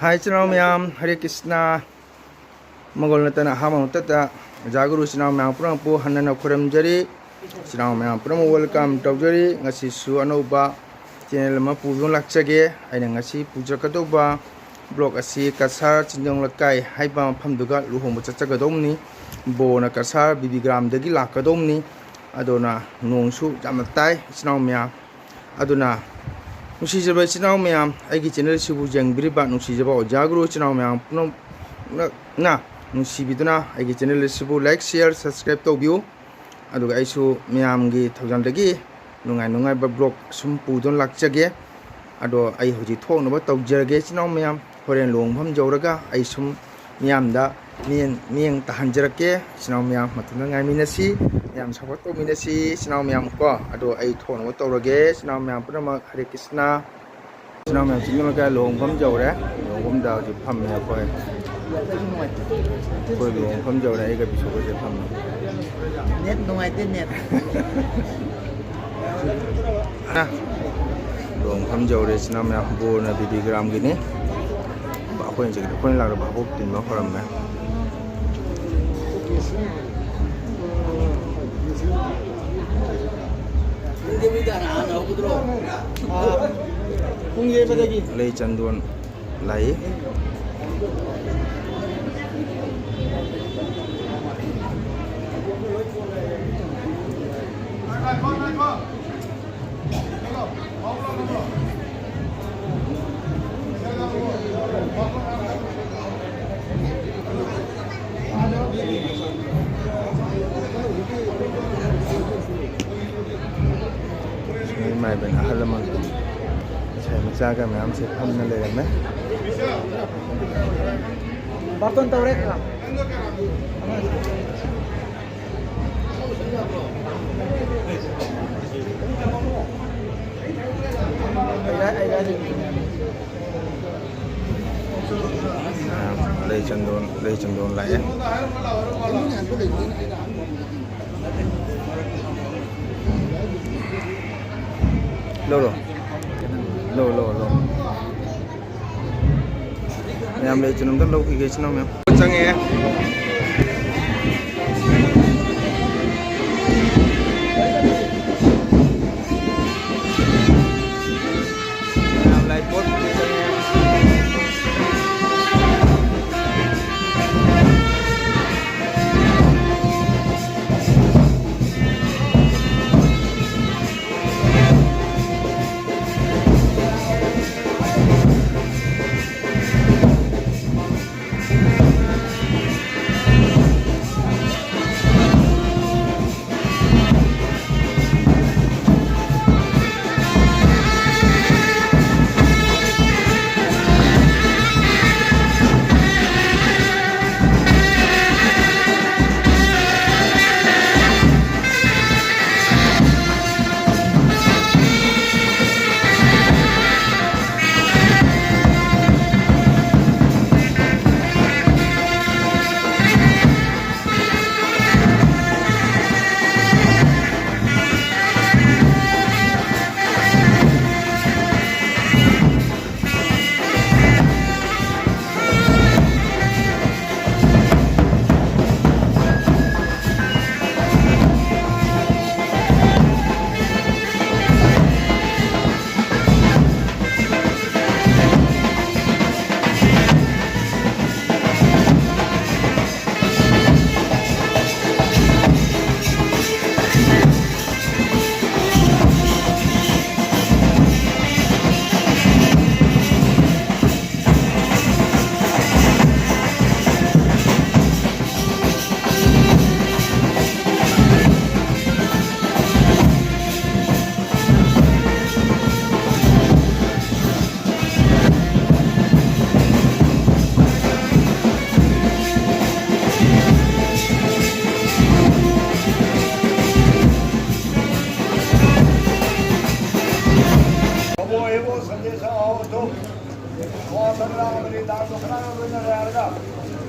Hai channel myam Hare Krishna Mongol natana hamang tata Jaguru channel myam purang pu hanana khuram jari channel myam purang welcome tawjari ngasi su anoba channel ma pujong lakchage aina ngasi puja kadoba blog asi kasar chinjong lakai haiba phamduga luhong chachagadomni bona kasar bibigram dagi lakadomni adona nongsu jamatai channel myam aduna Nusijaba channel myam aigi channel sibu jangbiriba nusijaba Jaguru channel myam puno na nusibiduna aigi channel sibu like share subscribe tawbiu aduga aisu myam gi thawjandagi nungai ba blog sum pudon lakjage ado ai hoji thoknaba tawjarage channel myam horen longbam jawraga aisum myam da nieng tahanjarake channel myam matuna ngai minasi myam support to minasi channel myam ko ado ai thoknaba tawrage channel myam purama Hare Krishna channel myam chingla ga longbam jawre longbam da ji phamme ko longbam jawre ai ga bisu ko je phamme net nungai te net longbam jawre channel myam bo na bidigram gini ba ko je ko la ba hop tin ma horam Lei Chandon Lai mai bên halaman saya menjaga memang saya paham nilai kan barton tawre ka Lei Chandon lại lâu em lấy cho nó rất lâu khi gây cho nó em cho nghe em lấy post cho nghe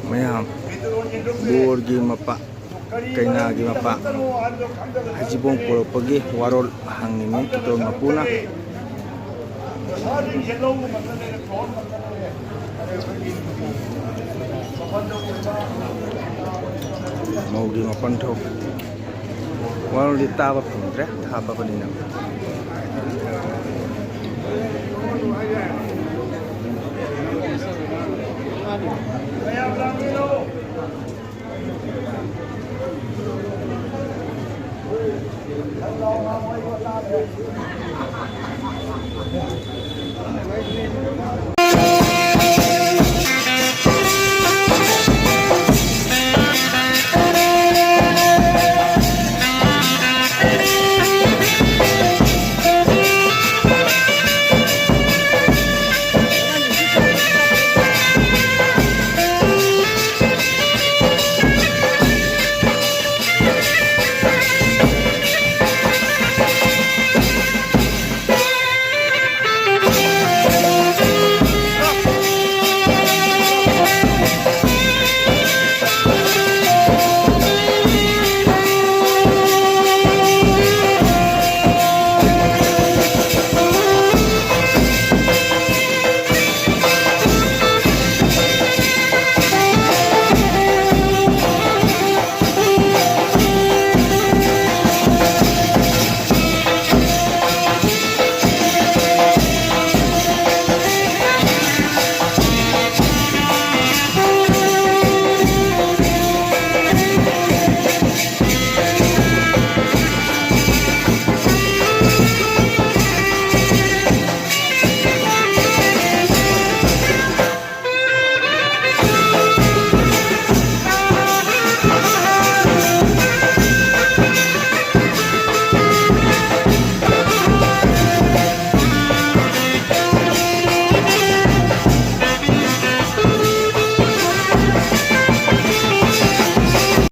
Mayam Borgi mapa Kaina gi mapa Hajibong Poropagi Warol Hangini Kito Mapuna ꯃꯧꯒꯤ ꯃꯄꯟ ꯊꯣꯛ ꯋꯥꯔꯣꯜꯗꯤ ꯇꯥꯕ ꯐꯪꯗ꯭ꯔꯦ ꯊꯥꯞꯄꯕꯅꯤꯅ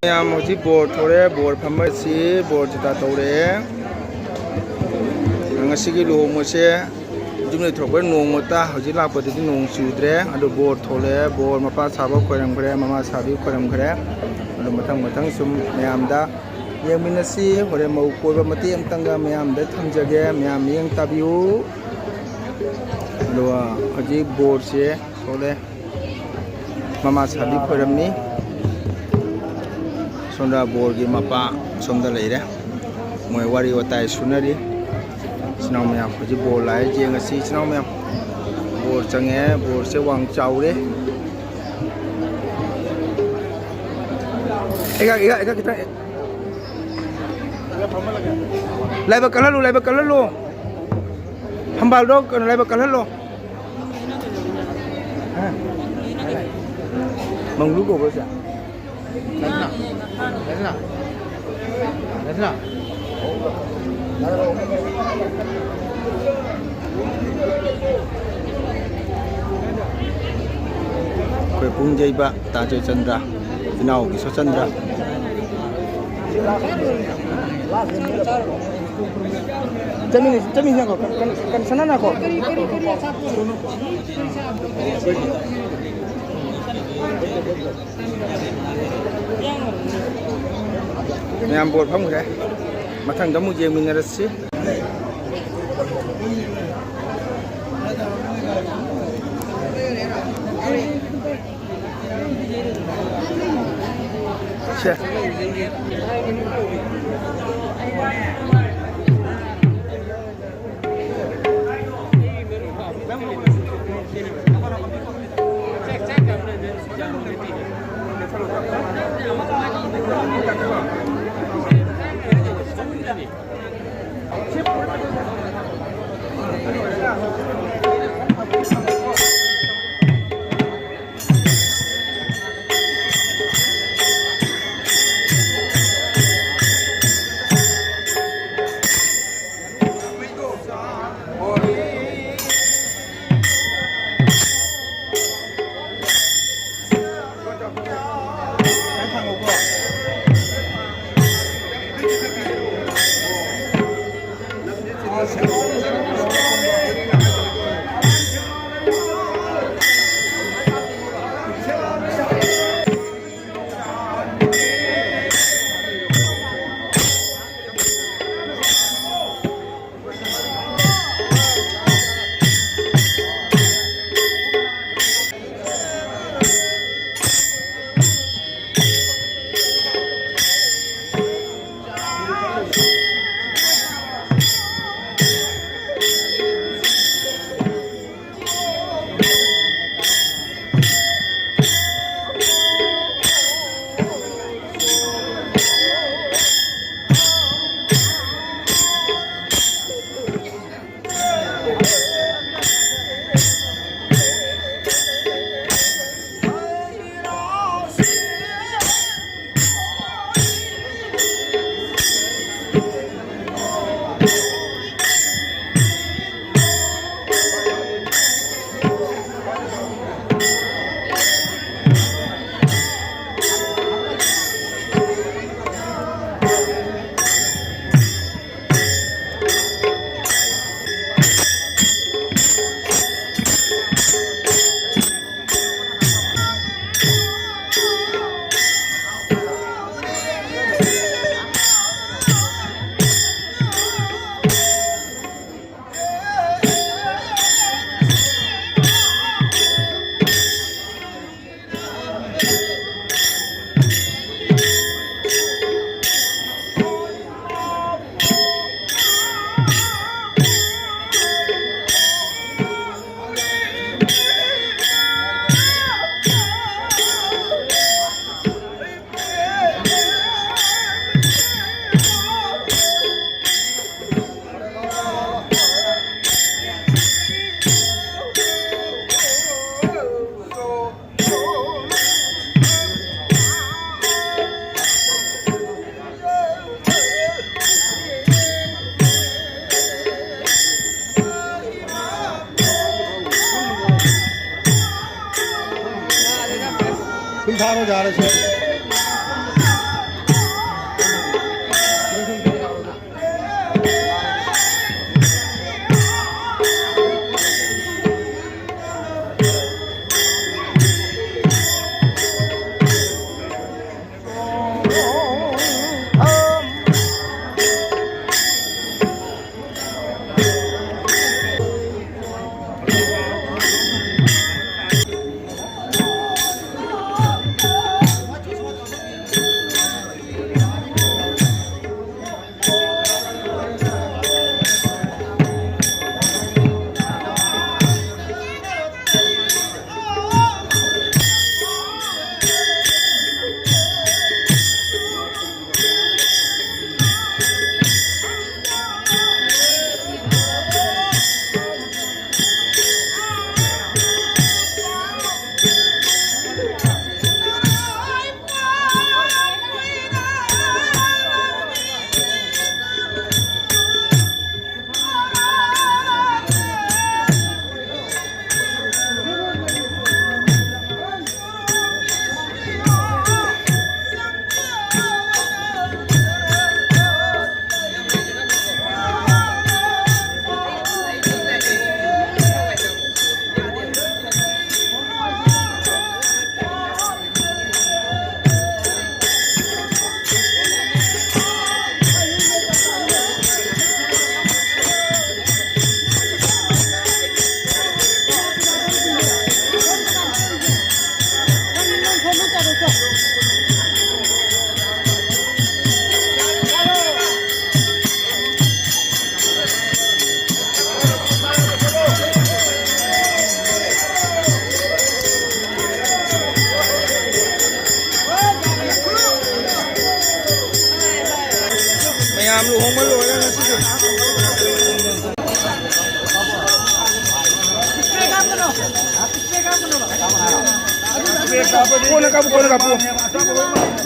ꯃꯌꯥꯝ ꯍꯧꯖꯤꯛ ꯕꯣꯔ ꯊꯣꯔꯦ ꯕꯣꯔ ꯐꯝꯕꯁꯤ ꯕꯣꯔ cheetah ꯇꯧꯔꯦ ꯉꯁꯤꯒꯤ ꯂꯨꯍꯣꯡꯕꯁꯦ ꯌꯨꯝꯗ ꯊꯣꯛꯄ ꯅꯣꯡꯃꯇ ꯍꯧꯖꯤꯛ ꯂꯥꯛꯄꯗꯗꯤ ꯅꯣꯡ ꯆꯨꯗ꯭ꯔꯦ ꯑꯗꯨ ꯕꯣꯔ ꯊꯣꯛꯂꯛꯑꯦ ꯕꯣꯔ ꯃꯄꯥ ꯁꯥꯕ ꯈꯣꯏꯔꯝꯈ꯭ꯔꯦ ꯃꯃꯥ ꯁꯥꯕꯤ ꯈꯣꯏꯔꯝꯈ꯭ꯔꯦ ꯑꯗꯨ ꯃꯊꯪ ꯁꯨꯝ ꯃꯌꯥꯝꯗ ꯌꯦꯡꯃꯤꯟꯅꯁꯤ ꯍꯣꯔꯦꯟ ꯃꯧ ꯀꯣꯏꯕ ꯃꯇꯦꯛ ꯑꯃꯇꯪꯒ ꯃꯌꯥꯝꯗ ꯊꯝꯖꯒꯦ ꯃꯌꯥꯝ ꯃꯤꯠꯌꯦꯡ ꯇꯥꯕꯤꯌꯨ ꯑꯗꯨꯒ ꯍꯧꯖꯤꯛ ꯕꯣꯔꯁꯦ ꯊꯣꯛꯂꯛꯑꯦ ꯃꯃꯥ ꯁꯥꯕꯤ ꯈꯣꯏꯔꯝꯃꯤ ꯁꯣꯝꯗ ꯕꯣꯔꯒꯤ ꯃꯄꯥ ꯁꯣꯝꯗ ꯂꯩꯔꯦ ꯃꯣꯏ ꯋꯥꯔꯤ ꯋꯥꯇꯥꯏ ꯁꯨꯅꯔꯤ ꯏꯆꯤꯟ ꯏꯅꯥꯎ ꯃꯌꯥꯝ ꯍꯧꯖꯤꯛ ꯕꯣꯔ ꯂꯥꯛꯑꯦ ꯌꯦꯡꯉꯁꯤ ꯏꯆꯤꯟ ꯏꯅꯥꯎ ꯃꯌꯥꯝ ꯕꯣꯔ ꯆꯪꯉꯦ ꯕꯣꯔꯁꯦ ꯋꯥꯡ ꯆꯥꯎꯔꯦ ꯈꯤꯇꯪ ꯂꯥꯏꯕꯛ ꯀꯜꯍꯜꯂꯨ ꯐꯝꯕꯥꯜꯗꯣ ꯀꯩꯅꯣ ꯂꯥꯏꯕꯛ ꯀꯜꯍꯜꯂꯣ ꯃꯪꯂꯨ ꯀꯧꯕ꯭ꯔꯁꯦ ꯑꯩꯈꯣꯏ ꯄꯨꯡꯖꯩꯕ ꯇꯥꯖꯣꯏ ꯆꯟꯗ꯭ꯔ ꯏꯅꯥꯎꯒꯤ ꯁꯣꯆꯟꯗ꯭ꯔ ꯆꯠꯃꯤꯟꯅꯀꯣ ꯀꯟꯁꯅꯅꯀꯣ ꯃꯌꯥꯝ ꯕꯣꯔ ꯐꯝꯈ꯭ರೆ ꯃꯊꯪꯗ ꯑꯃꯨꯛ ꯌꯦꯡꯃꯤꯟꯅꯔꯁꯤ 금사로 잘하세요. Mayam luhong malo yan na sige. Kung nakapo.